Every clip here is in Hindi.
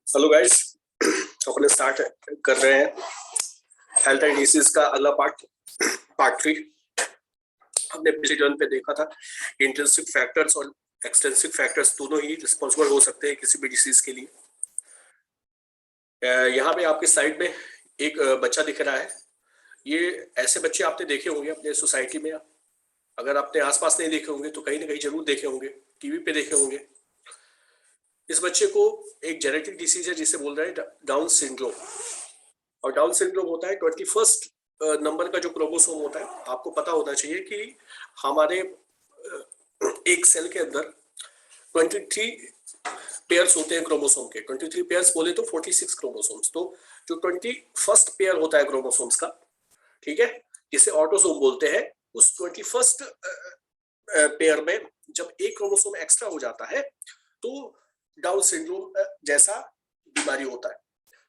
हेलो गाइस, अपने स्टार्ट कर रहे हैं हेल्थ एंड डिसीज का अगला पार्ट 3। हमने पिछले टर्न पे देखा था इंट्रिंसिक फैक्टर्स और एक्सटेंसिव फैक्टर्स दोनों ही रिस्पॉन्सिबल हो सकते हैं किसी भी डिसीज के लिए। यहाँ पे आपके साइड में एक बच्चा दिख रहा है। ये ऐसे बच्चे आपने देखे होंगे अपने सोसाइटी में। अगर आपने आसपास नहीं देखे होंगे तो कहीं ना कहीं जरूर देखे होंगे, टीवी पे देखे होंगे। इस बच्चे को एक जेनेटिक डिसीज है जिसे बोल रहे हैं डाउन सिंड्रोम। और डाउन सिंड्रोम होता है 21st नंबर का जो क्रोमोसोम होता है। आपको पता होना चाहिए कि हमारे एक सेल के अंदर 23 पेयर्स होते हैं क्रोमोसोम के। 23 पेयर्स बोले तो 46 क्रोमोसोम्स। तो जो 21st पेयर होता है क्रोमोसोम्स का, ठीक है, जिसे ऑटोसोम बोलते हैं, उस 21st पेयर में जब एक क्रोमोसोम एक्स्ट्रा हो जाता है तो डाउन सिंड्रोम जैसा बीमारी होता है।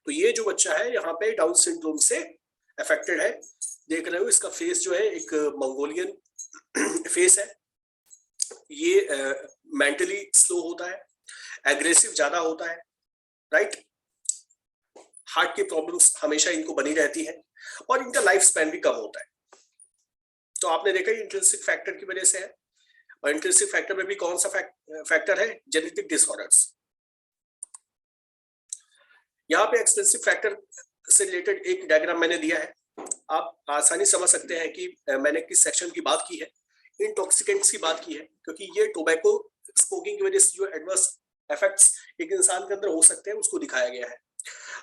तो ये जो बच्चा है यहाँ पे डाउन सिंड्रोम से अफेक्टेड है। देख रहे हो इसका फेस जो है एक मंगोलियन फेस है। ये मेंटली स्लो होता है, एग्रेसिव ज्यादा होता है, राइट। हार्ट की प्रॉब्लम्स हमेशा इनको बनी रहती है और इनका लाइफ स्पैन भी कम होता है। तो आपने देखा इंट्रिंसिक फैक्टर की वजह से है। और इंट्रिंसिक फैक्टर में भी कौन सा फैक्टर है? Genetic disorders. यहाँ पे एक्सटेंसिव फैक्टर से रिलेटेड एक डायग्राम मैंने दिया है। आप आसानी समझ सकते हैं कि मैंने किस सेक्शन की बात की है। इंटॉक्सिकेंट्स की बात की है, क्योंकि ये टोबैको स्मोकिंग की वजह से जो एडवर्स इफेक्ट्स एक इंसान के अंदर हो सकते हैं उसको दिखाया गया है।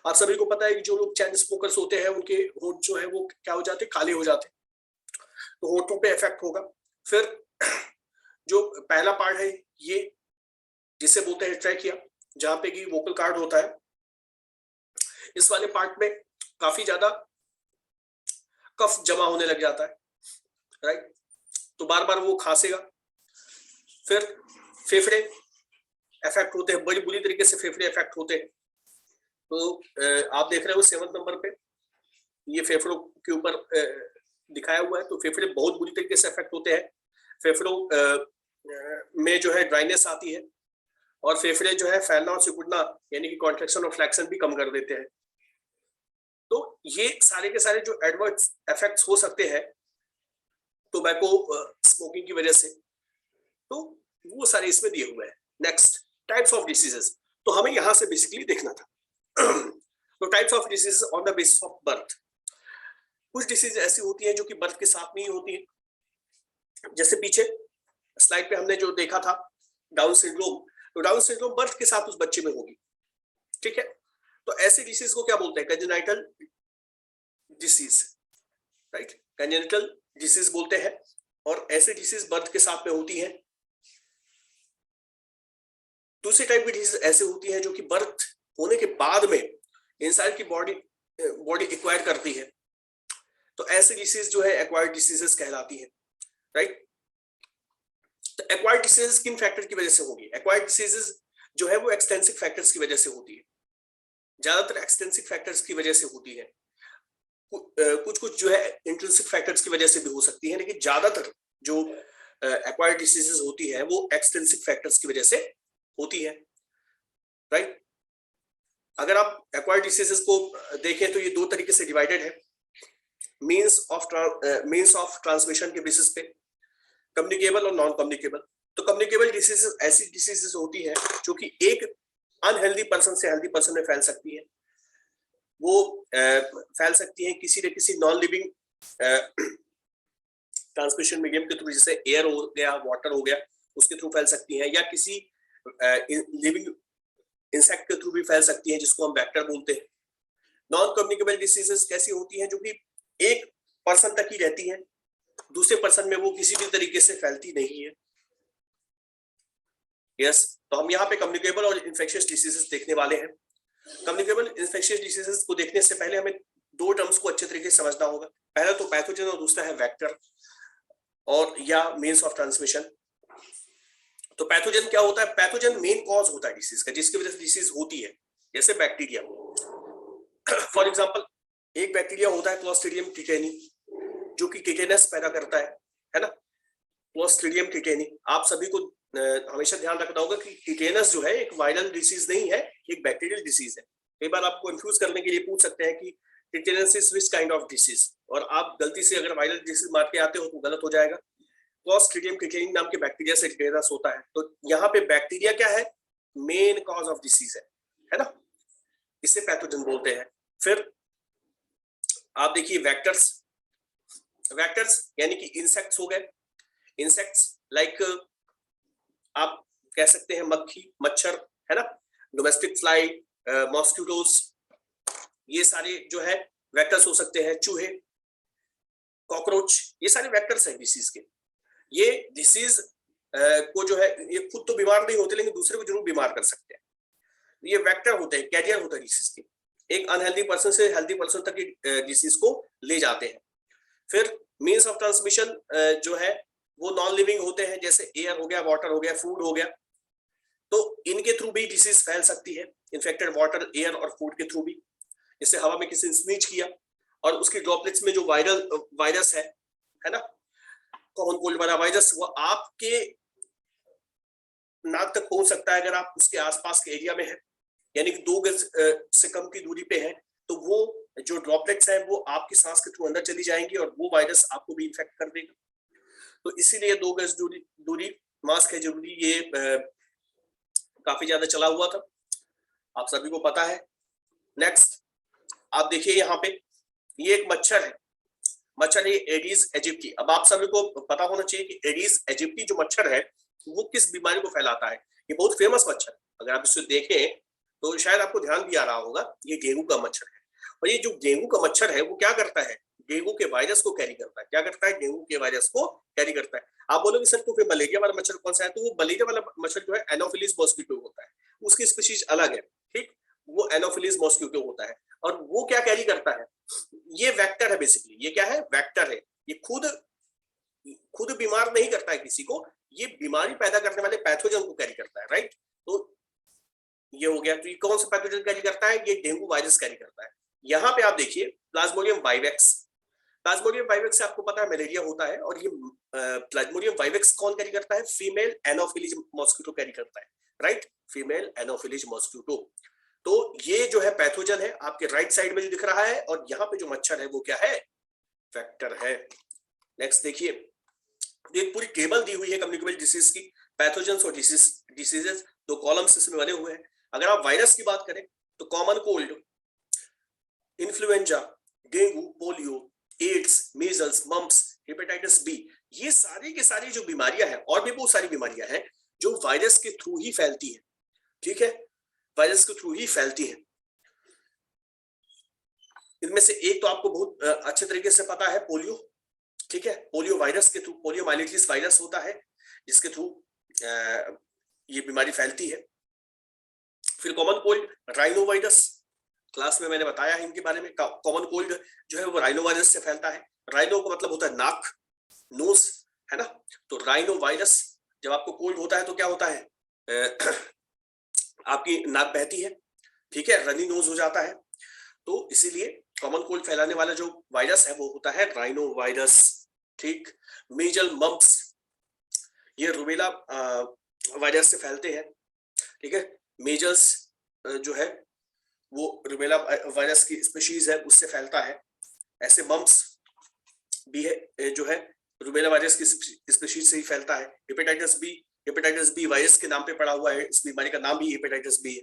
आप सभी को पता है कि जो लोग चैन स्मोकर्स होते हैं उनके होंठ जो है वो क्या हो जाते हैं? काले हो जाते हैं। तो होठों पे इफेक्ट होगा। फिर जो पहला पार्ट है ये जिसे बोलते हैं ट्रैकिया, जहाँ पे कि वोकल कार्ड होता है, इस वाले पार्ट में काफी ज्यादा कफ जमा होने लग जाता है, राइट। तो बार बार वो खांसेगा। फिर फेफड़े इफेक्ट होते हैं, बड़ी बुरी तरीके से फेफड़े इफेक्ट होते हैं। तो आप देख रहे हो 7 नंबर पे ये फेफड़ों के ऊपर दिखाया हुआ है। तो फेफड़े बहुत बुरी तरीके से इफेक्ट होते हैं। फेफड़ों में जो है ड्राइनेस आती है और फेफड़े जो है फैलना और सिकुड़ना यानी कि कॉन्ट्रैक्शन और फ्लेक्शन भी कम कर देते हैं। तो ये सारे के सारे जो एडवर्स इफेक्ट्स हो सकते हैं टोबैको स्मोकिंग की वजह से, तो वो सारे इसमें दिए हुए हैं। Next, types of diseases. तो हमें यहां से बेसिकली देखना था। तो types of diseases on the basis of birth. कुछ डिसीज ऐसी होती हैं जो कि बर्थ के साथ नहीं होती है। जैसे पीछे स्लाइड पे हमने जो देखा था डाउन सिंड्रोम, तो डाउन सिंड्रोम बर्थ के साथ उस बच्चे में होगी, ठीक है। तो ऐसे डिसीज को क्या बोलते हैं? Congenital disease, right. Congenital disease बोलते हैं। और ऐसे डिसीज बर्थ के साथ में होती है। दूसरी टाइप की डिसीज ऐसे होती है जो कि बर्थ होने के बाद में इंसान की बॉडी एक्वायर करती है। तो ऐसे डिसीज जो है एक्वायर्ड डिसीजेस कहलाती है, राइट। तो एक्वायर्ड डिसीजेस किन फैक्टर की वजह से होगी? एक्वायर्ड डिसीजेस जो है वो एक्सटेंसिव फैक्टर्स की वजह से होती है। ज्यादातर एक्सटेंसिव फैक्टर्स की वजह से होती है। कुछ कुछ जो है इंट्रिंसिक फैक्टर्स की वजह से भी हो सकती है, लेकिन ज्यादातर जो एक्वायर्ड डिसीजेस होती है वो एक्सटेंसिव फैक्टर्स की वजह से होती है, राइट। अगर आप एक्वायर्ड डिसीजेस को देखें तो ये दो तरीके से डिवाइडेड है। मींस ऑफ ट्रांसमिशन के बेसिस पे, कम्युनिकेबल और नॉन कम्युनिकेबल। तो कम्युनिकेबल डिसीजेस ऐसी डिसीजेस होती है जो कि एक अनहेल्दी पर्सन से हेल्दी पर्सन में फैल सकती है। वो फैल सकती है किसी न किसी नॉन लिविंग ट्रांसमिशन मीडियम के थ्रू, जैसे एयर हो गया, वाटर हो गया, उसके थ्रू फैल सकती है, या किसी लिविंग इंसेक्ट के थ्रू भी फैल सकती है, जिसको हम वेक्टर बोलते हैं। नॉन कम्युनिकेबल डिसीजेस कैसी होती हैं? जो कि एक पर्सन तक ही रहती है, दूसरे पर्सन में वो किसी भी तरीके से फैलती नहीं है। यस, तो हम यहाँ पे कम्युनिकेबल और इन्फेक्शियस डिसीजेस देखने वाले हैं। कम्युनिकेबल इन्फेक्शियस डिसीजेस को देखने से पहले हमें दो टर्म्स को अच्छे तरीके से समझना होगा। पहला तो पैथोजन और दूसरा है वेक्टर और या मीन्स ऑफ ट्रांसमिशन। तो पैथोजन क्या होता है? पैथोजन मेन कॉज होता है डिसीज का, जिसकी वजह से डिसीज होती है। जैसे बैक्टीरिया, फॉर एग्जांपल एक बैक्टीरिया होता है क्लोस्ट्रीडियम टिटेनी, जो कि टिटेनस पैदा करता है ना। क्लोस्ट्रीडियम टिटेनी आप सभी को हमेशा ध्यान रखना होगा कि टिटेनस जो है एक वायरल डिसीज नहीं है, एक बैक्टीरियल डिसीज है। कई बार आपको कंफ्यूज करने के लिए पूछ सकते हैं कि tetanus is which kind of disease, और आप गलती से अगर वायरल डिसीज मार के आते हो तो गलत हो जाएगा। क्लॉस्ट्रिडियम टिटेनिक नाम के बैक्टीरिया से टिटेनस होता है। तो यहाँ पे बैक्टीरिया क्या है, मेन कॉज ऑफ डिसीज है ना, इसे पैथोजन बोलते हैं। फिर आप देखिए वेक्टर्स, वेक्टर्स यानी कि इंसेक्ट्स हो गए, इंसेक्ट्स लाइक आप कह सकते हैं मक्खी, मच्छर, है ना, डोमेस्टिक फ्लाई, मॉस्किटोस, ये सारे जो है वेक्टर्स हो सकते हैं। चूहे, कॉकरोच, ये सारे वेक्टर्स हैं डिसीज के। ये डिसीज को जो है ये खुद तो बीमार नहीं होते लेकिन दूसरे को जरूर बीमार कर सकते हैं। ये वेक्टर होते हैं, कैरियर होता है डिसीज के, एक अनहेल्दी पर्सन से हेल्दी पर्सन तक डिसीज को ले जाते हैं। फिर मीन्स ऑफ ट्रांसमिशन जो है वो नॉन लिविंग होते हैं, जैसे एयर हो गया, वाटर हो गया, फूड हो गया, तो इनके थ्रू भी डिसीज फैल सकती है। इन्फेक्टेड वाटर, एयर और फूड के थ्रू भी, जैसे हवा में किसी ने स्नीच किया और उसकी ड्रॉपलेट्स में जो वायरस है ना, कॉमन कोल्ड वाला वायरस, वो आपके नाक तक पहुंच सकता है अगर आप उसके आसपास के एरिया में है, यानी कि 2 गज से कम की दूरी पे है, तो वो जो ड्रॉपलेट्स हैं वो आपकी सांस के थ्रू अंदर चली जाएंगी और वो वायरस आपको भी इन्फेक्ट कर देगा। तो इसीलिए 2 गज दूरी मास्क है जरूरी। ये काफी ज्यादा चला हुआ था, आप सभी को पता है। नेक्स्ट आप देखिए यहाँ पे, ये एक मच्छर है, मच्छर है एडीज एजिप्टी। अब आप सभी को पता होना चाहिए कि एडीज एजिप्टी जो मच्छर है वो किस बीमारी को फैलाता है। ये बहुत फेमस मच्छर है, अगर आप इसे देखें तो शायद आपको ध्यान भी आ रहा होगा, ये डेंगू का मच्छर है। और ये जो डेंगू का मच्छर है वो क्या करता है, डेंगू के वायरस को कैरी करता है। क्या करता है, डेंगू के वायरस को कैरी करता है। आप बोलोगे सर तो फिर मलेरिया वाला मच्छर कौन सा है, तो वो मलेरिया वाला मच्छर जो है एनोफिलिस मॉस्किटो होता है, उसकी स्पीशीज अलग है, ठीक, वो एनोफिलिस मॉस्किटो होता है। और वो क्या कैरी करता है, ये वेक्टर है बेसिकली। ये क्या है, वेक्टर है। ये खुद बीमार नहीं करता है किसी को, ये बीमारी पैदा करने वाले पैथोजन को कैरी करता है, राइट। तो ये हो गया। तो ये कौन सा पैथोजन कैरी करता है, ये डेंगू वायरस कैरी करता है। यहाँ पे आप देखिए प्लाज्मोडियम वाइवेक्स, प्लाज्मोडियम वाइवेक्स से आपको पता है मलेरिया होता है, और ये प्लाज्मोडियम वाइवेक्स कौन कैरी करता है, फीमेल एनोफिलिस मॉस्किटो कैरी करता है, राइट, फीमेल एनोफिलिस मॉस्किटो। तो ये जो है पैथोजन है, आपके राइट साइड में जो दिख रहा है, और यहाँ पे जो मच्छर है वो क्या है, वेक्टर है। नेक्स्ट देखिए, एक पूरी टेबल दी हुई है कम्युनिकेबल डिसीज की, पैथोजेंस और डिसीजेस, 2 कॉलम्स इसमें बने हुए हैं। अगर आप वायरस की बात करें तो common cold, influenza, dengue, polio, AIDS, measles, mumps, hepatitis B, ये सारी की सारी जो बीमारियां हैं, और भी बहुत सारी बीमारियां हैं जो वायरस के थ्रू ही फैलती है, ठीक है, वायरस के थ्रू ही फैलती है। इनमें से एक तो आपको बहुत अच्छे तरीके से पता है, पोलियो, ठीक है, पोलियो वायरस के थ्रू, पोलियो माइलिटिस वायरस होता है जिसके थ्रू ये बीमारी फैलती है। फिर common cold, rhino virus, class में मैंने बताया है इनके बारे में। कॉमन कोल्ड जो है वो राइनो वायरस से फैलता है। राइनो का मतलब होता है नाक, नोज, है ना। तो राइनो वायरस, जब आपको कोल्ड होता है तो क्या होता है, आपकी नाक बहती है, ठीक है, रनी नोज हो जाता है। तो इसीलिए कॉमन कोल्ड फैलाने वाला जो वायरस है वो होता है राइनो वायरस, ठीक। मीजल, मम्प्स, ये रूबेला वायरस से फैलते हैं, ठीक है। मीजल्स जो है वो रूबेला वायरस की स्पीशीज है, उससे फैलता है। ऐसे मम्प्स भी है जो है रूबेला वायरस की स्पीशीज से ही फैलता है। हेपेटाइटिस बी वायरस के नाम पे पड़ा हुआ है, इस बीमारी का नाम भी हेपेटाइटिस बी है,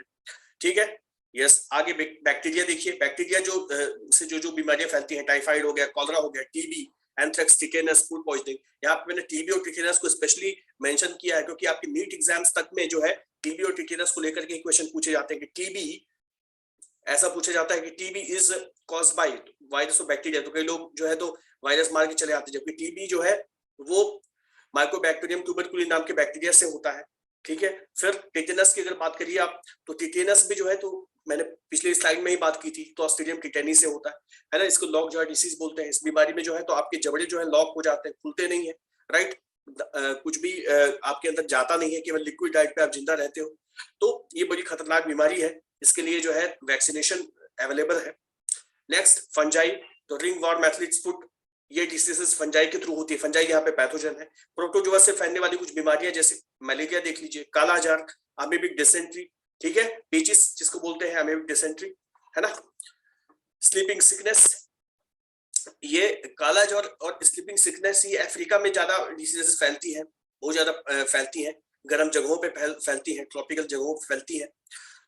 ठीक है। यस, आगे बैक्टीरिया देखिए, बैक्टीरिया जो से जो बीमारियां फैलती हैं, टाइफाइड हो गया, कॉलरा हो गया, TB, anthrax, tetanus, food poisoning. यहाँ पे मैंने टीबी और टिटेनस को स्पेशली मेंशन किया है क्योंकि आपके नीट एग्जाम्स तक में जो है टीबी और टिटेनस को लेकर के क्वेश्चन पूछे जाते हैं कि टीबी, ऐसा पूछा जाता है कि TB is caused by virus और बैक्टीरिया, तो कई लोग जो है तो वायरस मार के चले आते हैं, जबकि टीबी जो है वो माइकोबैक्टीरियम ट्यूबरकुली नाम के बैक्टीरिया से होता है, ठीक है। फिर टिटेनस की अगर बात करिए आप, तो टिटेनस भी जो है, तो मैंने पिछले स्लाइड में ही बात की थी, क्लोस्ट्रिडियम टिटेनी से होता है ना। इसको लॉक जॉ डिसीज बोलते हैं। इस बीमारी में जो है तो आपके जबड़े जो है लॉक हो जाते हैं, खुलते नहीं है, राइट। कुछ भी आपके अंदर जाता नहीं है, केवल लिक्विड डाइट पे आप जिंदा रहते हो। तो ये बड़ी खतरनाक बीमारी है, इसके लिए जो है वैक्सीनेशन अवेलेबल है। नेक्स्ट फंजाई, तो रिंग वॉर्म एथलीट्स फुट, ये डिसीजेस फंजाई के थ्रू होती है। फंजाई यहाँ पे पैथोजन है। प्रोटोजोआ से फैलने वाली कुछ बीमारियां जैसे मलेरिया देख लीजिए, काला आजार, अमीबिक डिसेंट्री, ठीक है, पेचिस जिसको बोलते हैं अमीबिक डिसेंट्री, है ना, स्लीपिंग सिकनेस। ये काला आजार और स्लीपिंग सिकनेस ये अफ्रीका में ज्यादा डिसीजेस फैलती है, बहुत ज्यादा फैलती है, गर्म जगहों पे फैलती है, ट्रॉपिकल जगहों पे फैलती है।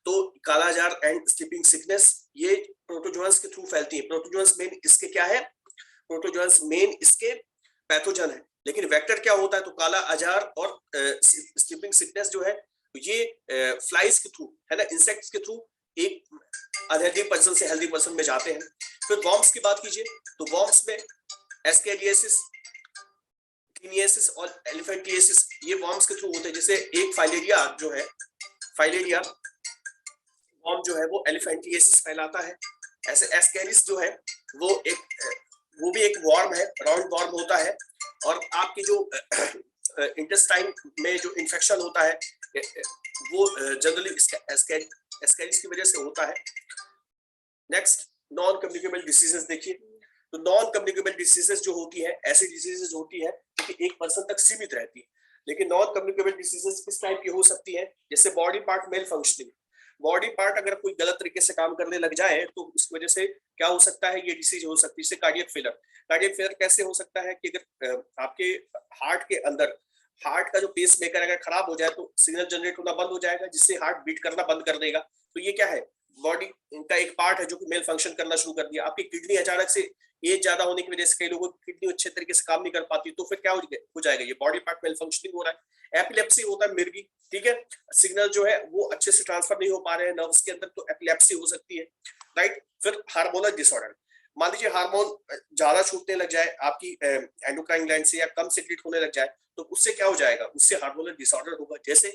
तो काला आजार एंड स्लीपिंग सिकनेस ये प्रोटोजोआंस के थ्रू फैलती है। प्रोटोजोआंस मेन इसके क्या है, प्रोटोजोआंस मेन इसके पैथोजन है, लेकिन वेक्टर क्या होता है, तो काला आजार और स्लीपिंग सिकनेस जो है ये फ्लाइज के थ्रू, है ना, इंसेक्ट्स के थ्रू एक अनहेल्दी पर्सन से हेल्दी पर्सन में जाते हैं। फिर वॉर्म्स की बात कीजिए तो वॉर्म्स में एस्केरियासिस, कीनियासिस और एलिफेंटियासिस ये वॉर्म्स के थ्रू होते हैं। जैसे एक फाइलेरिया जो है, फाइलेरिया वॉर्म जो है वो एलिफेंटियासिस फैलाता है। ऐसे एस्केरिस जो है वो भी एक वॉर्म है, राउंड वॉर्म होता है, और आपकी जो इंटेस्टाइन में जो इन्फेक्शन होता है वो जनरली एस्केरिस की वजह से होता है। नेक्स्ट, नॉन कम्युनिकेबल डिसीजेस देखिए, तो नॉन कम्युनिकेबल डिसीजेस जो होती है, ऐसी डिसीजेस होती है कि एक पर्सन तक सीमित रहती है। लेकिन नॉन कम्युनिकेबल डिसीजेस किस टाइप की हो सकती है, जैसे body part malfunctioning, body part अगर कोई गलत तरीके से काम करने लग जाए तो उसकी वजह से क्या हो सकता है, ये डिसीज हो सकती है। जैसे कार्डियक फेलियर, कार्डियक फेलियर कैसे हो सकता है कि अगर आपके हार्ट के अंदर हार्ट का जो पेस मेकर अगर खराब हो जाए तो सिग्नल जनरेट होना बंद हो जाएगा, जिससे हार्ट बीट करना बंद कर देगा। तो ये क्या है, बॉडी का एक पार्ट है जो कि मेल फंक्शन करना शुरू कर दिया। आपकी किडनी अचानक से एज ज्यादा होने की वजह से कई लोगों की किडनी अच्छे तरीके से काम नहीं कर पाती, तो फिर क्या हो जाएगा, ये बॉडी पार्ट मेल फंक्शनिंग हो रहा है। एपिलेप्सी होता है मिर्गी, ठीक है, सिग्नल जो है वो अच्छे से ट्रांसफर नहीं हो पा रहे हैं नर्व्स के अंदर, तो एपिलेप्सी हो सकती है, राइट। फिर हार्मोनल डिसऑर्डर, मान लीजिए हार्मोन ज्यादा छूटने लग जाए आपकी एंडोक्राइन ग्लैंड से, या कम सिक्रीट होने लग जाए, तो उससे क्या हो जाएगा, उससे हार्मोनल डिसऑर्डर होगा। जैसे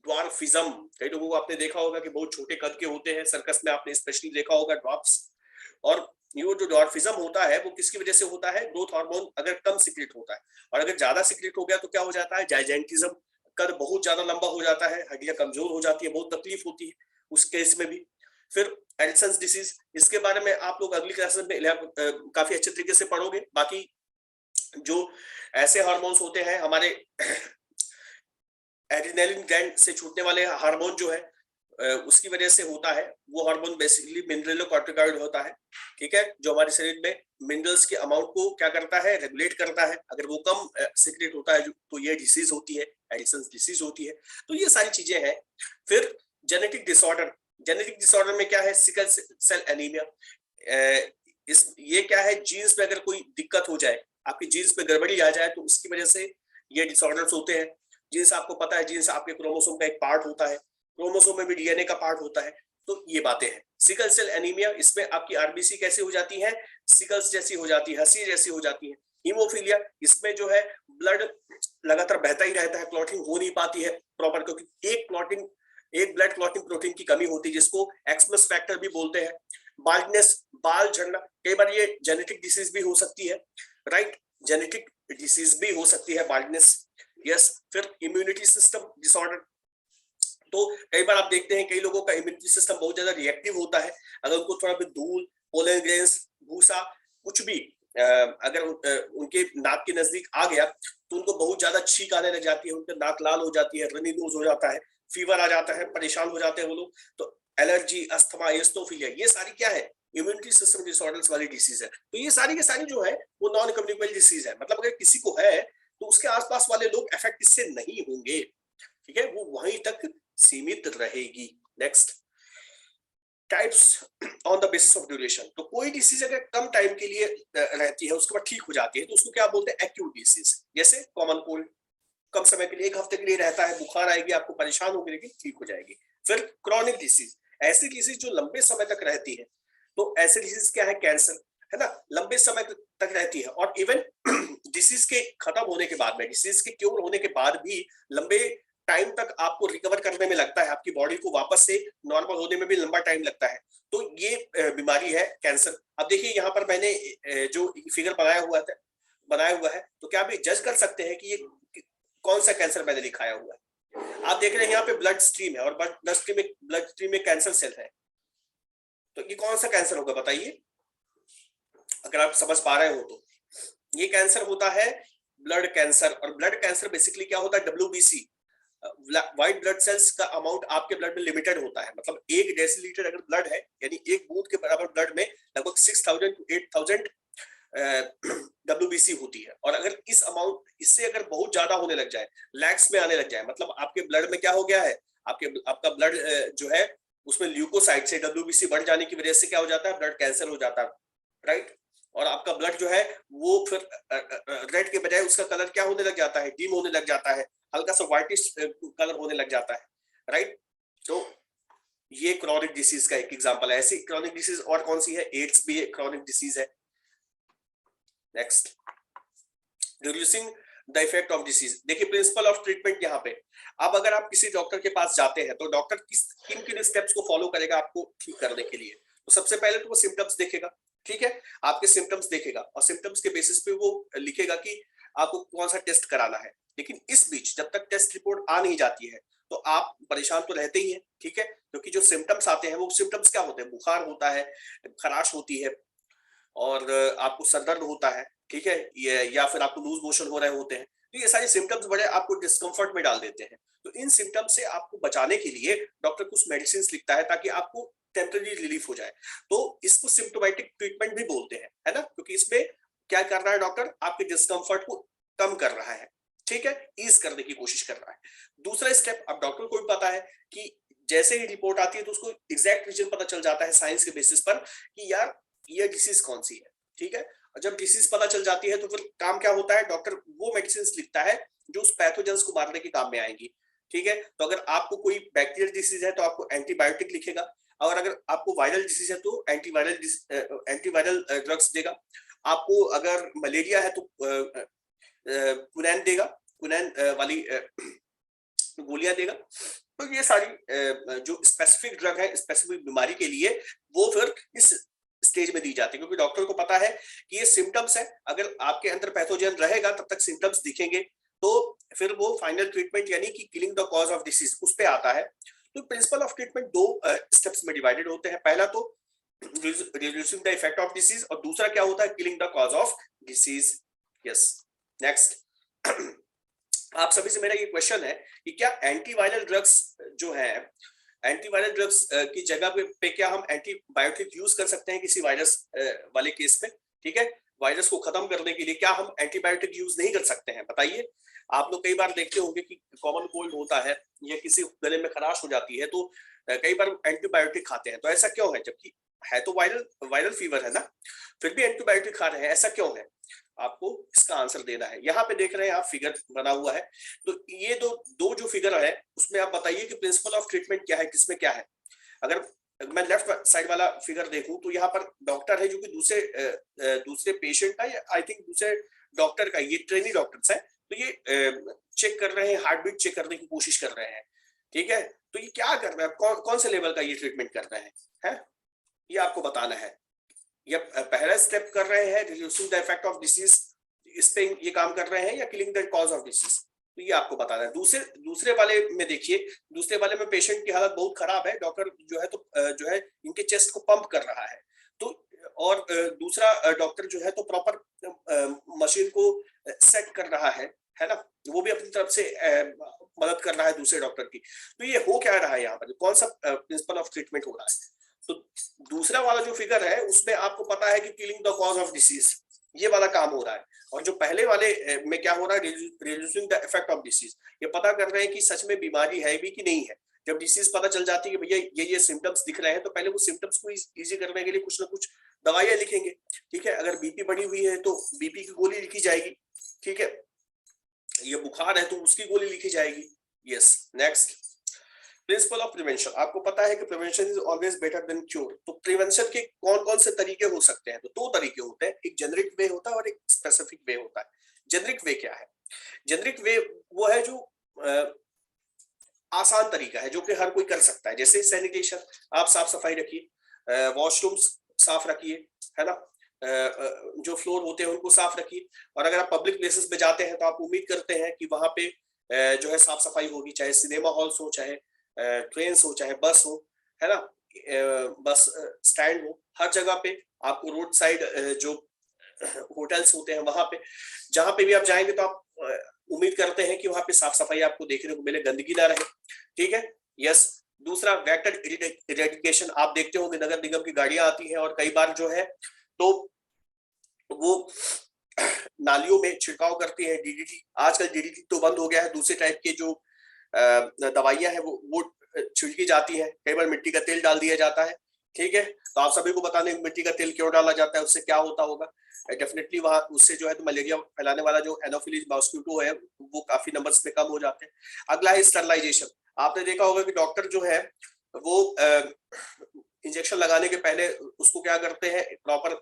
ड्वार्फिज्म, कई लोगों को आपने देखा होगा कि बहुत छोटे कद के होते हैं, सर्कस में आपने स्पेशली देखा होगा ड्वार्फ्स। और ये जो ड्वार्फिज्म होता है वो किसकी वजह से होता है, ग्रोथ हार्मोन अगर कम सिक्रीट होता है, और अगर ज्यादा सिक्रीट हो गया तो क्या हो जाता है, जाइजेंटिज्म, कद बहुत ज्यादा लंबा हो जाता है, हड्डियां कमजोर हो जाती है, बहुत तकलीफ होती है उस केस में भी। फिर एडिसन्स डिसीज, इसके बारे में आप लोग अगली क्लास में काफी अच्छे तरीके से पढ़ोगे। बाकी जो ऐसे हार्मोन्स होते हैं हमारे एड्रेनालिन ग्लैंड से छूटने वाले हार्मोन जो है उसकी वजह से होता है, वो हार्मोन बेसिकली मिनरलोकॉर्टिकॉइड होता है, ठीक है, जो हमारे शरीर में मिनरल्स के अमाउंट को क्या करता है, रेगुलेट करता है। अगर वो कम सीक्रेट होता है तो ये डिसीज होती है, एडिसन्स डिसीज होती है। तो ये सारी चीजें हैं। फिर जेनेटिक डिसऑर्डर, जेनेटिक डिसऑर्डर में क्या है, सिकल सेल एनीमिया। ये क्या है, जीन्स में अगर कोई दिक्कत हो जाए, आपकी जीन्स में गड़बड़ी आ जाए, तो उसकी वजह से ये डिसऑर्डर्स होते हैं। जीन्स आपको पता है, जीन्स आपके क्रोमोसोम का एक पार्ट होता है, क्रोमोसोम में भी डीएनए का पार्ट होता है। तो ये बातें हैं। सिकल सेल एनीमिया, इसमें आपकी आरबीसी कैसे हो जाती है, सिकल्स जैसी हो जाती है, हंसी जैसी हो जाती है। हीमोफीलिया, इसमें जो है ब्लड लगातार बहता ही रहता है, क्लॉटिंग हो नहीं पाती है प्रॉपर, क्योंकि एक ब्लड क्लॉटिंग प्रोटीन की कमी होती है, जिसको एक्समस फैक्टर भी बोलते हैं। बाल्डनेस, बाल झड़ना, कई बार ये जेनेटिक डिसीज भी हो सकती है, राइट, जेनेटिक डिसीज भी हो सकती है बाल्डनेस, यस। फिर इम्यूनिटी सिस्टम डिसऑर्डर, तो कई बार आप देखते हैं कई लोगों का इम्यूनिटी सिस्टम बहुत ज्यादा रिएक्टिव होता है। अगर उनको थोड़ा भी धूल, पोलन ग्रेन्स, भूसा, कुछ भी अगर उनके नाक के नजदीक आ गया तो उनको बहुत ज्यादा छींक आने लग जाती है, उनका नाक लाल हो जाती है, रनी नोज हो जाता है, फीवर आ जाता है, परेशान हो जाते हैं वो लोग। तो एलर्जी, अस्थमा, एस्टोफिलिया, ये सारी क्या है, इम्यूनिटी सिस्टम डिसऑर्डर्स वाली डिसीज है। तो ये सारी के सारी जो है वो नॉन कम्युनिकेबल डिसीज है, मतलब अगर किसी को है तो उसके आसपास वाले लोग अफेक्ट इससे नहीं होंगे, ठीक है, वो वहीं तक सीमित रहेगी। Next, types on the basis of duration, तो कोई डिसीज अगर कम टाइम के लिए रहती है उसके बाद ठीक हो जाती है तो उसको क्या बोलते हैं, एक्यूट डिसीज। जैसे कॉमन कोल्ड, कम समय के लिए, एक हफ्ते के लिए रहता है, बुखार आएगी, आपको परेशान होगी, लेकिन ठीक हो जाएगी। फिर क्रॉनिक डिसीज, ऐसी डिसीज जो लंबे समय तक रहती है, तो ऐसी डिसीज क्या है, कैंसर, है ना, लंबे समय तक रहती है। और इवन डिसीज के खत्म होने के बाद में, डिसीज के क्योर होने के बाद भी लंबे टाइम तक आपको रिकवर करने में लगता है, आपकी बॉडी को वापस से नॉर्मल होने में भी लंबा टाइम लगता है। तो ये बीमारी है कैंसर। अब देखिए यहाँ पर मैंने जो फिगर बनाया हुआ है, तो क्या आप ये जज कर सकते हैं कि ये कौन सा कैंसर मैंने दिखाया हुआ है। आप देख रहे हैं यहाँ पे ब्लड स्ट्रीम है, और ब्लड स्ट्रीम में कैंसर सेल है, तो ये कौन सा कैंसर होगा बताइए, अगर आप समझ पा रहे हो तो। ये कैंसर होता है ब्लड कैंसर, और ब्लड कैंसर बेसिकली क्या होता है, WBC, व्हाइट ब्लड सेल्स का अमाउंट आपके ब्लड में लिमिटेड होता है। मतलब 1 डेसीलीटर अगर ब्लड है, यानी एक बूंद के बराबर ब्लड में लगभग 6000 to 8000 WBC होती है। और अगर इस अमाउंट, इससे अगर बहुत ज्यादा होने लग जाए, लैक्स में आने लग जाए, मतलब आपके ब्लड में क्या हो गया है, आपका ब्लड जो है उसमें ल्यूकोसाइट से WBC बढ़ जाने की वजह से क्या हो जाता है, ब्लड कैंसर हो जाता है, राइट। और आपका ब्लड जो है वो फिर रेड के बजाय उसका कलर क्या होने लग जाता है, डीम होने लग जाता है, हल्का सा व्हाइटिश कलर होने लग जाता है, राइट। तो ये क्रॉनिक डिसीज का एक एग्जांपल है। ऐसी क्रॉनिक डिसीज और कौन सी है, एड्स भी एक क्रॉनिक डिसीज है। Next, reducing the effect of disease. देखिए प्रिंसिपल ऑफ ट्रीटमेंट यहाँ पे, अब अगर आप किसी डॉक्टर के पास जाते हैं तो डॉक्टर किन किन स्टेप्स को फॉलो करेगा आपको ठीक करने के लिए। तो सबसे पहले तो वो सिम्टम्स देखेगा, ठीक है, आपके सिम्टम्स देखेगा और सिम्टम्स के बेसिस पे वो लिखेगा कि आपको कौन सा टेस्ट कराना है। लेकिन इस बीच जब तक टेस्ट रिपोर्ट आ नहीं जाती है तो आप परेशान तो रहते ही हैं, ठीक है, क्योंकि जो सिम्टम्स आते हैं वो सिम्टम्स क्या होते हैं, बुखार होता है, खराश होती है, और आपको सर दर्द होता है, ठीक है, या फिर आपको लूज मोशन हो रहे होते हैं। तो ये सारे सिम्टम्स बड़े आपको डिस्कम्फर्ट में डाल देते हैं। तो इन सिम्टम्स से आपको बचाने के लिए डॉक्टर कुछ मेडिसिन लिखता है ताकि आपको टेम्पररी रिलीफ हो जाए। तो इसको सिम्प्टोमेटिक ट्रीटमेंट भी बोलते हैं, है ना, क्योंकि इसमें क्या कर रहा है डॉक्टर, आपके डिस्कम्फर्ट को कम कर रहा है, ठीक है, ईज करने की कोशिश कर रहा है। दूसरा स्टेप, अब डॉक्टर को भी पता है कि जैसे ही रिपोर्ट आती है तो उसको एग्जैक्ट रीजन पता चल जाता है साइंस के बेसिस पर कि यार ये डिसीज कौन सी है, ठीक है। और जब डिसीज पता चल जाती है तो फिर काम क्या होता है, डॉक्टर वो मेडिसिन लिखता है जो उस पैथोजेंस को मारने के काम में आएंगी, ठीक है। तो अगर आपको कोई बैक्टीरियल डिसीज है तो आपको एंटीबायोटिक लिखेगा, और अगर आपको वायरल डिसीज है तो एंटीवायरल ड्रग्स देगा। आपको अगर मलेरिया है तो कुनैन देगा, कुनैन वाली गोलियां देगा। तो ये सारी जो स्पेसिफिक ड्रग है स्पेसिफिक बीमारी के लिए वो फिर इस स्टेज में दी जाती है, क्योंकि डॉक्टर को पता है कि ये सिम्टम्स है, अगर आपके अंदर पैथोजन रहेगा तब तक सिम्टम्स दिखेंगे, तो फिर वो फाइनल ट्रीटमेंट यानी कि killing the cause of disease उस पे आता है। तो प्रिंसिपल ऑफ ट्रीटमेंट दो स्टेप्स में डिवाइडेड होते हैं। पहला तो reducing the effect of disease, और दूसरा क्या होता है, killing the cause of disease. Yes, next, आप सभी से मेरा ये क्वेश्चन है कि क्या एंटीवायरल ड्रग्स जो है, एंटीवायरल ड्रग्स की जगह पे क्या हम एंटीबायोटिक यूज कर सकते हैं किसी वायरस वाले केस में, ठीक है, वायरस को खत्म करने के लिए क्या हम एंटीबायोटिक यूज नहीं कर सकते हैं, बताइए। आप लोग कई बार देखते होंगे कि कॉमन कोल्ड होता है या किसी गले में खराश हो जाती है तो कई बार एंटीबायोटिक खाते हैं। तो ऐसा क्यों है, जबकि है तो वायरल फीवर है ना, फिर भी एंटीबायोटिक खा रहे हैं, ऐसा क्यों है, आपको इसका आंसर देना है। यहाँ पे देख रहे हैं आप फिगर बना हुआ है, तो ये दो जो फिगर है उसमें आप बताइए कि प्रिंसिपल ऑफ ट्रीटमेंट क्या है, किसमें क्या है। अगर मैं लेफ्ट साइड वाला फिगर देखूं तो यहाँ पर डॉक्टर है जो कि दूसरे पेशेंट का या आई थिंक दूसरे डॉक्टर का, ये ट्रेनी डॉक्टर्स है, तो ये चेक कर रहे हैं, हार्ट बीट चेक करने की कोशिश कर रहे हैं, ठीक है। तो ये क्या कर रहे हैं, कौन से लेवल का ये ट्रीटमेंट कर रहे हैं, ये आपको बताना है। ये पहला स्टेप कर रहे हैं reducing the effect of disease, इस पे ये काम कर रहे हैं, या killing the cause of disease, तो ये आपको बताना है। दूसरे वाले में देखिए, दूसरे वाले में पेशेंट की हालत बहुत खराब है, डॉक्टर जो है तो जो है इनके चेस्ट को पंप कर रहा है, तो और दूसरा डॉक्टर जो है तो प्रॉपर मशीन को सेट कर रहा है ना, वो भी अपनी तरफ से मदद कर रहा है दूसरे डॉक्टर की। तो ये हो क्या रहा है यहाँ पर, कौन सा प्रिंसिपल ऑफ ट्रीटमेंट हो रहा है। तो दूसरा वाला जो फिगर है उसमें आपको पता है कि killing the cause of disease, ये वाला काम हो रहा है, और जो पहले वाले में क्या हो रहा है, reducing the effect of disease, ये पता कर रहे हैं कि सच में बीमारी है भी कि नहीं है। जब डिसीज पता चल जाती है कि भैया ये सिम्टम्स दिख रहे हैं, तो पहले वो सिम्टम्स को इजी करने के लिए कुछ ना कुछ दवाइयां लिखेंगे, ठीक है। अगर बीपी बढ़ी हुई है तो बीपी की गोली लिखी जाएगी, ठीक है, ये बुखार है तो उसकी गोली लिखी जाएगी। Yes, next, principle of prevention, आपको पता है कि prevention is always better than cure. तो प्रिवेंशन के कौन कौन से तरीके हो सकते हैं, तो दो तरीके होते हैं, एक जेनरिक वे होता है और एक स्पेसिफिक वे होता है। जेनरिक वे क्या है, जेनरिक वे वो है जो आसान तरीका है जो कि हर कोई कर सकता है, जैसे सैनिटेशन, आप साफ सफाई रखिए, वॉशरूम्स साफ रखिए, है ना, जो फ्लोर होते हैं उनको साफ रखिए, और अगर आप पब्लिक प्लेसेस पे जाते हैं तो आप उम्मीद करते हैं कि वहां पे जो है साफ सफाई होगी, चाहे सिनेमा हॉल्स हो, चाहे ट्रेन हो, चाहे बस हो, है ना, बस स्टैंड हो, हर जगह पे आपको रोड साइड जो होटल्स होते हैं वहां पे, जहां पे भी आप जाएंगे तो आप उम्मीद करते हैं कि वहां पे साफ सफाई आपको देखने को मिले, गंदगी ना रहे, ठीक है। यस। दूसरा वेक्टर इरेडिकेशन, आप देखते होंगे नगर निगम की गाड़ियां आती हैं और कई बार जो है तो वो नालियों में छिड़काव करती है डीडीटी। आजकल डीडीटी तो बंद हो गया है, दूसरे टाइप के जो दवाइयां हैं वो छिड़की जाती है, कई बार मिट्टी का तेल डाल दिया जाता है, ठीक है। तो आप सभी को बता दें मिट्टी का तेल क्यों डाला जाता है, उससे क्या होता होगा। डेफिनेटली वहां उससे जो है तो मलेरिया फैलाने वाला जो एनोफिलीज मॉस्किटो है वो काफी नंबर्स में कम हो जाते हैं। अगला है स्टरलाइजेशन। आपने देखा होगा कि डॉक्टर जो है वो इंजेक्शन लगाने के पहले उसको क्या करते हैं, प्रॉपर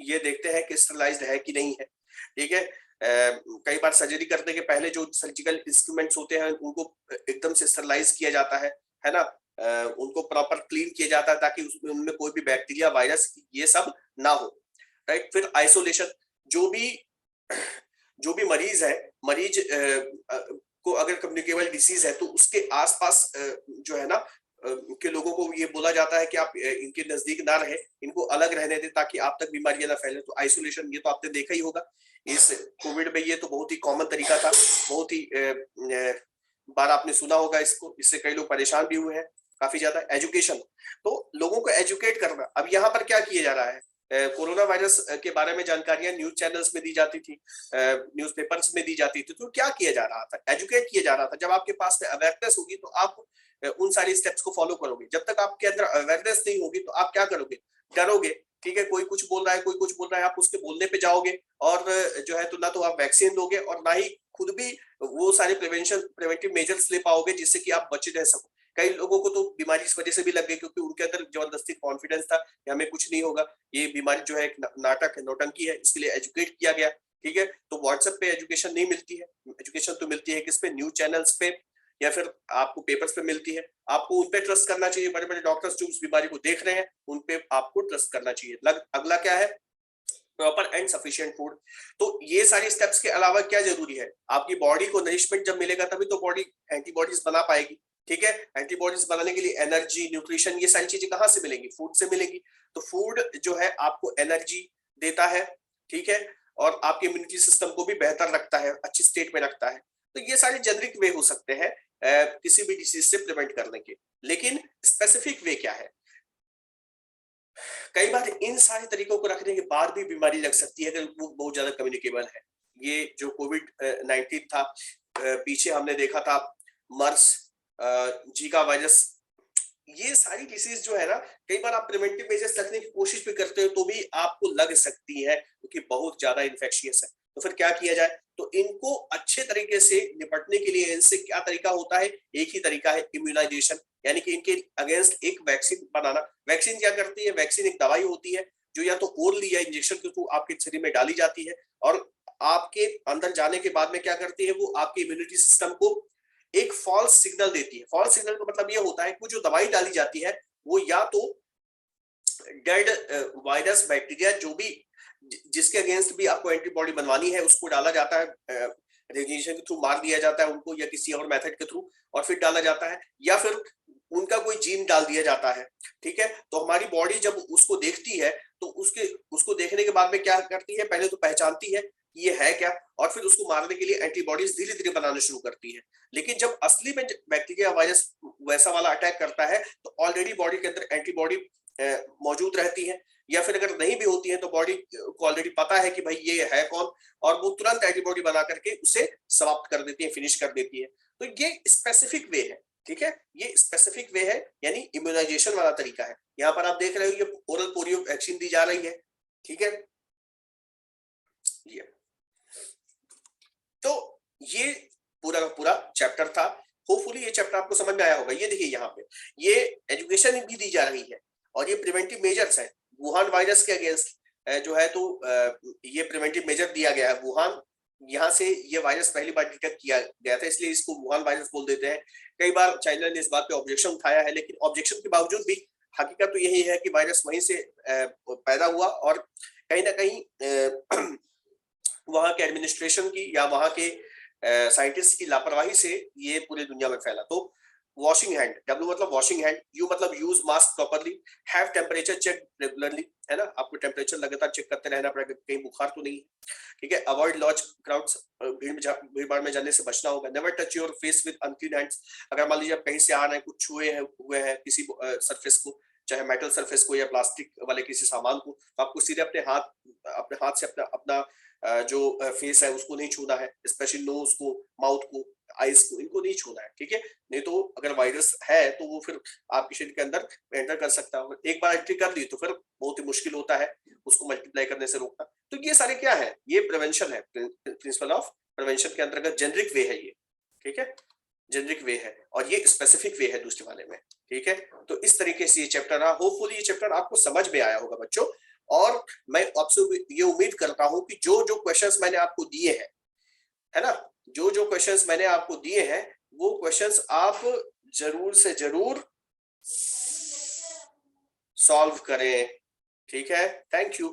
ये देखते हैं कि स्टरलाइज्ड है कि नहीं है, ठीक है। कई बार सर्जरी करने के पहले जो सर्जिकल इंस्ट्रूमेंट्स होते हैं उनको एकदम से स्टरलाइज किया जाता है ना, उनको प्रॉपर क्लीन किया जाता है ताकि उसमें उनमें कोई भी बैक्टीरिया वायरस ये सब ना हो, राइट। फिर आइसोलेशन, जो भी मरीज है, मरीज को अगर कम्युनिकेबल डिसीज है तो उसके आसपास जो है ना के लोगों को ये बोला जाता है कि आप इनके नजदीक ना रहे, इनको अलग रहने दें ताकि आप तक बीमारियां ना फैले। तो आइसोलेशन ये तो आपने देखा ही होगा, इस कोविड में ये तो बहुत ही कॉमन तरीका था, बहुत ही बार आपने सुना होगा इसको, इससे कई लोग परेशान भी हुए हैं काफी ज्यादा। एजुकेशन, तो लोगों को एजुकेट करना। अब यहाँ पर क्या किया जा रहा है, कोरोना वायरस के बारे में जानकारियां न्यूज चैनल्स में दी जाती थी, न्यूज़पेपर्स में दी जाती थी, तो क्या किया जा रहा था, एजुकेट किया जा रहा था। जब आपके पास में अवेयरनेस होगी तो आप उन सारी स्टेप्स को फॉलो करोगे। जब तक आपके अंदर अवेयरनेस नहीं होगी तो आप क्या करोगे, डरोगे, ठीक है। कोई कुछ बोल रहा है, कोई कुछ बोल रहा है, आप उसके बोलने पे जाओगे और जो है तो ना तो आप वैक्सीन दोगे और ना ही खुद भी वो सारे प्रिवेंटिव मेजर्स ले पाओगे जिससे कि आप बचे रह सको। कई लोगों को तो बीमारी इस वजह से भी लग गई क्योंकि उनके अंदर जबरदस्ती कॉन्फिडेंस था कि हमें कुछ नहीं होगा, ये बीमारी जो है एक नाटक है, नौटंकी है, इसके लिए एजुकेट किया गया, ठीक है। तो व्हाट्सएप पे एजुकेशन नहीं मिलती है, एजुकेशन तो मिलती है किस पे, न्यूज चैनल्स पे या फिर आपको पेपर्स पे मिलती है। आपको उन पे ट्रस्ट करना चाहिए, बड़े बड़े डॉक्टर्स जो उस बीमारी को देख रहे हैं उन पे आपको ट्रस्ट करना चाहिए। अगला क्या है, प्रॉपर एंड सफिशिएंट फूड। तो ये सारी स्टेप्स के अलावा क्या जरूरी है, आपकी बॉडी को नरिशमेंट जब मिलेगा तभी तो बॉडी एंटीबॉडीज बना पाएगी, ठीक है। एंटीबॉडीज बनाने के लिए एनर्जी, न्यूट्रिशन, ये सारी चीजें कहाँ से मिलेंगी, फूड से मिलेगी। तो फूड जो है आपको एनर्जी देता है, ठीक है, और आपके इम्यूनिटी सिस्टम को भी बेहतर रखता है, अच्छी स्टेट में रखता है। तो ये सारे जेनरिक वे हो सकते हैं किसी भी डिसीज से प्रिवेंट करने के, लेकिन स्पेसिफिक वे क्या है। कई बार इन सारे तरीकों को रखने के बाद भी बीमारी लग सकती है अगर वो बहुत ज्यादा कम्युनिकेबल है। ये जो कोविड 19 था, पीछे हमने देखा था मर्स, जीका वायरस, ये सारी डिसीज जो है ना, कई बार आप प्रिवेंटिव मेजर्स रखने की कोशिश भी करते हो तो भी आपको लग सकती है क्योंकि बहुत ज्यादा इन्फेक्शियस है। तो फिर क्या किया जाए, तो इनको अच्छे तरीके से निपटने के लिए इनसे क्या तरीका होता है, एक ही तरीका है, इम्यूनाइजेशन, यानी कि इनके अगेंस्ट एक वैक्सीन बनाना। वैक्सीन क्या करती है, वैक्सीन एक दवाई होती है जो या तो ओरली या इंजेक्शन के थ्रू आपके शरीर में डाली जाती है और आपके अंदर जाने के बाद में क्या करती है, वो आपके इम्यूनिटी सिस्टम को एक फॉल्स सिग्नल देती है। फॉल्स सिग्नल का मतलब ये होता है कि जो दवाई डाली जाती है वो या तो डेड वायरस, बैक्टीरिया, जो भी जिसके अगेंस्ट भी आपको एंटीबॉडी बनवानी है उसको डाला जाता है, रेडिएशन के थ्रू मार दिया जाता है उनको या किसी और मेथड के थ्रू और फिर डाला जाता है, या फिर उनका कोई जीन डाल दिया जाता है, ठीक है। तो हमारी बॉडी जब उसको देखती है तो उसको देखने के बाद में क्या करती है, पहले तो पहचानती है कि ये है क्या और फिर उसको मारने के लिए एंटीबॉडीज धीरे धीरे बनाना शुरू करती है। लेकिन जब असली में बैक्टीरिया वायरस वैसा वाला अटैक करता है तो ऑलरेडी बॉडी के अंदर एंटीबॉडी मौजूद रहती है, या फिर अगर नहीं भी होती है तो बॉडी को ऑलरेडी पता है कि भाई ये है कौन और वो तुरंत एंटीबॉडी बना करके उसे समाप्त कर देती है, फिनिश कर देती है। तो ये स्पेसिफिक वे है, ठीक है, ये स्पेसिफिक वे है, यानी इम्यूनाइजेशन वाला तरीका है। यहाँ पर आप देख रहे हो ये ओरल पोलियो वैक्सीन दी जा रही है, ठीक है। ये तो ये पूरा का पूरा चैप्टर था, होपफुली ये चैप्टर आपको समझ में आया होगा। ये देखिए यहाँ पे ये एजुकेशन भी दी जा रही है और ये प्रिवेंटिव मेजर्स है वुहान वायरस के अगेंस्ट जो है, तो ये प्रिवेंटिव मेजर दिया गया है। वुहान, यहाँ से ये वायरस पहली बार डिटेक्ट किया गया था इसलिए इसको वुहान वायरस बोल देते हैं। कई बार चाइना ने इस बात पे ऑब्जेक्शन उठाया है, लेकिन ऑब्जेक्शन के बावजूद भी हकीकत तो यही है कि वायरस वहीं से पैदा हुआ और कहीं ना कहीं वहां के एडमिनिस्ट्रेशन की या वहां के साइंटिस्ट की लापरवाही से ये पूरी दुनिया में फैला। तो वॉशिंग हैंड, W मतलब वॉशिंग हैंड, U मतलब use mask properly, have temperature check regularly, है ना, आपको टेम्परेचर लगातार चेक करते रहना पड़ेगा कहीं बुखार तो नहीं, ठीक है। अवॉइड लार्ज क्राउड्स, भीड़ भाड़ में जाने से बचना होगा। Never touch your face with unclean hands, अगर मान लीजिए आप कहीं से आ रहे हैं, कुछ छुए हैं हुए हैं किसी सरफेस को, चाहे मेटल सरफेस को या प्लास्टिक वाले किसी सामान को, तो आपको सीधे अपने हाथ से अपना अपना जो फेस है उसको नहीं छूना है, स्पेशली नोज को, माउथ को, आईज को, इनको नहीं छूना है, ठीक है। नहीं तो अगर वायरस है तो वो फिर आपके शरीर के अंदर एंटर कर सकता है, एक बार एंट्री कर ली तो फिर बहुत ही मुश्किल होता है उसको मल्टीप्लाई करने से रोकना। तो ये सारे क्या है, ये प्रिवेंशन है, प्रिंसिपल ऑफ प्रिवेंशन के अंतर्गत जेनरिक वे है ये, ठीक है, जेनरिक वे है, और ये स्पेसिफिक वे है दूसरे वाले में, ठीक है। तो इस तरीके से ये चैप्टर रहा, होपफुली ये चैप्टर आपको समझ में आया होगा बच्चों, और मैं आपसे ये उम्मीद करता हूं कि जो जो क्वेश्चंस मैंने आपको दिए हैं, है ना, जो जो क्वेश्चंस मैंने आपको दिए हैं वो क्वेश्चंस आप जरूर से जरूर सॉल्व करें, ठीक है। Thank you.